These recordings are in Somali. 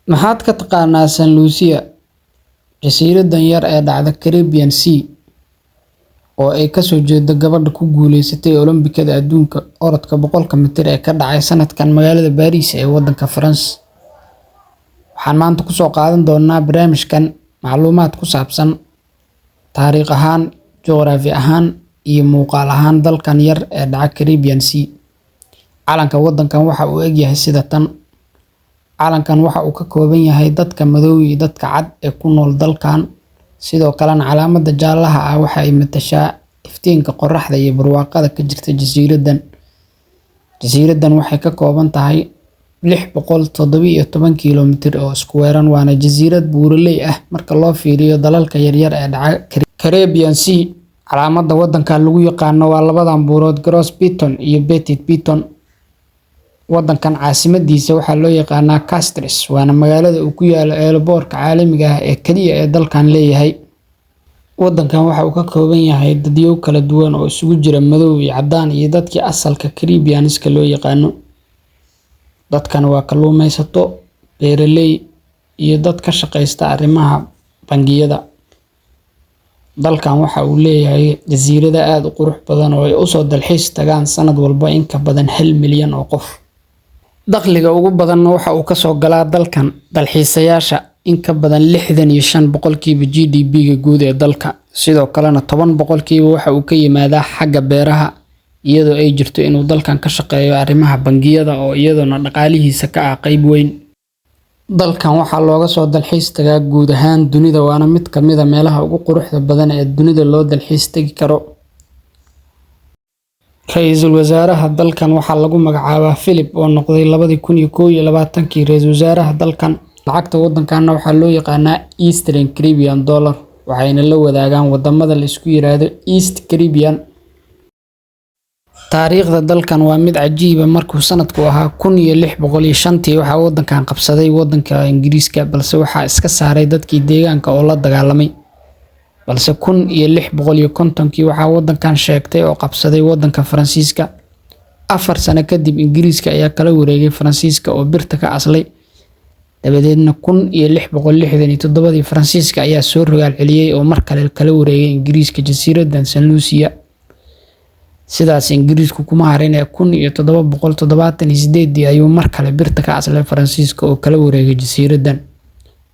Maxaad ka taqaanaa Saint Lucia, jasiiradan yar ee dhacda Caribbean Sea oo ay ka soo jeedo gabadha ku guuleysatay Olombikada adduunka orodka 100 mitir ee ka dhacay sanadkan magaalada Paris ee wadanka France. Waxaan maanta ku soo qaadan doonaa barnaamijkan macluumaad ku saabsan taariikh ahaan, juqraafi ahaan iyo muuqaal ahaan dalkan yar ee dhaca Caribbean Sea. Calanka wadankan waxa uu egyahay sida tan. Calankan waxa uu ka kooban yahay dadka madow iyo dadka cad ee ku nool dalkan. Sidoo kalena calaamada jaalaha ah waxa ay matashaa iftiinka qorraxda iyo barwaaqada ka jirta jasiiradan. Jasiiradan waxay ka kooban tahay 617 kiiloomitir oo isku weeran, waana jasiirad buuraley ah marka loo fiiriyo dalalka yaryar ee dhaca Caribbean Sea. Calaamada wadanka lagu yaqaano waa labadan buurood, Gros Piton iyo Petit Piton. Wadankan caasimadiisa waxaa loo yaqaanaa Castres, waana magaalada uu ku yaalo eelboorka caalamiga ah ee kaliya ee dalkan leeyahay. Wadankan waxa uu ka kooban yahay dadyo kala duwan oo isugu jira madow iyo cadaan iyo dadkii asalka Caribbean-iska loo yaqaano. Dadkan waa kalluumaysato, beeraley iyo dad ka shaqeysta arrimaha bangiyada. Dalkan waxa uu leeyahay jasiirado aad u qurux badan oo ay u soo dalxiis tagaan sanad walba in ka badan 1 milyan oo qof. Dakhliga ugu badan waxa uu ka soo galaa dalkan dalxiisayaasha in ka badan 65% GDP-ga guud ee dalka. Sidoo kalena 10% waxa uu ka yimaadaa xagga beeraha, iyadoo ay jirto inuu dalkan ka shaqeeyo arrimaha bangiyada oo iyaduna dhaqaalihiisa ka ah qayb weyn. Dalkan waxaa looga soo dalxiis tagaa guud ahaan dunida, waana mid ka mid ah meelaha ugu quruxda badan ee dunida loo dalxiis tagi karo. Ra'iisul wasaaraha dalkan waxaa lagu magacaabaa Philip oo noqday 2021 ra'iisul wasaaraha dalkan. Lacagta wadankan waxaa loo yaqaanaa Eastern Caribbean Dollar, waxayna la wadaagaan wadamada la isku yiraahdo East Caribbean. Taariikhda dalkan waa mid cajiib ah. Markuu sanadku ahaa 1605 waxaa wadankan qabsaday wadanka Ingiriiska, balse waxaa iska saaray dadkii deegaanka oo la dagaalamay. Balse 1650 waxaa wadankan sheegtay oo qabsaday wadanka Faransiiska. 4 sano kadib Ingiriiska ayaa kala wareegay Faransiiska oo birta ka aslay. Dabadeedna 1667 Faransiiska ayaa soo rogaal celiyay oo mar kale kala wareegay Ingiriiska jasiiradan Saint Lucia. Sidaas Ingiriisku kuma harin ee 1778 ayuu mar kale birta ka aslay Faransiiska oo kala wareegay jasiiradan.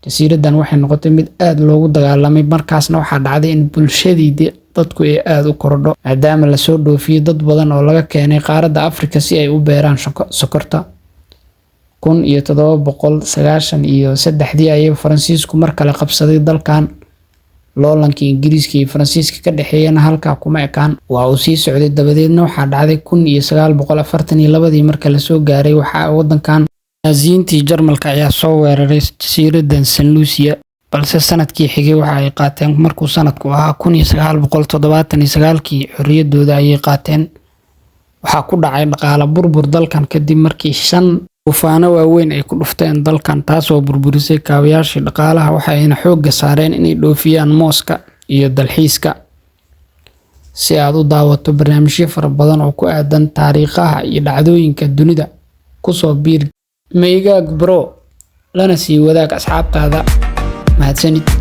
Jasiiradan waxay noqotay mid aad loogu dagaalamay, markaasna waxaa dhacday in bulshadii dadku ay aad u korodho maadaama la soo dhoofiyay dad badan oo laga keenay qaaradda Afrika si ay u beeraan sokorta. 1793 ayay Faransiisku mar kale qabsaday dalkan. Loolankii Ingiriiska iyo Faransiiska ka dhaxeeyana halkaa kuma ekaan, waa uu sii socday. Dabadeedna waxaa dhacday 1942 marka la soo gaaray waxaa wadankan Naasiyiintii Jarmalka ayaa soo weeraray jasiiradan Saint Lucia, balse sanadkii xigay waxa ay qaateen. Markuu sanadku ahaa 1979 xorriyadooda ayay qaateen. Waxaa ku dhacay dhaqaale burbur dalkan kadib markii 5 duufaano waaweyn ay ku dhufteen dalkan, taasoo burburisay kaabayaashii dhaqaalaha. Waxayna xoogga saareen inay dhoofiyaan mooska iyo dalxiiska. Si aad u daawato barnaamijyo fara badan oo ku aadan taariikhaha iyo dhacdooyinka dunida, ku soo biir Meygag Bro lana sii wadaag asxaabtaada. Mahadsanid.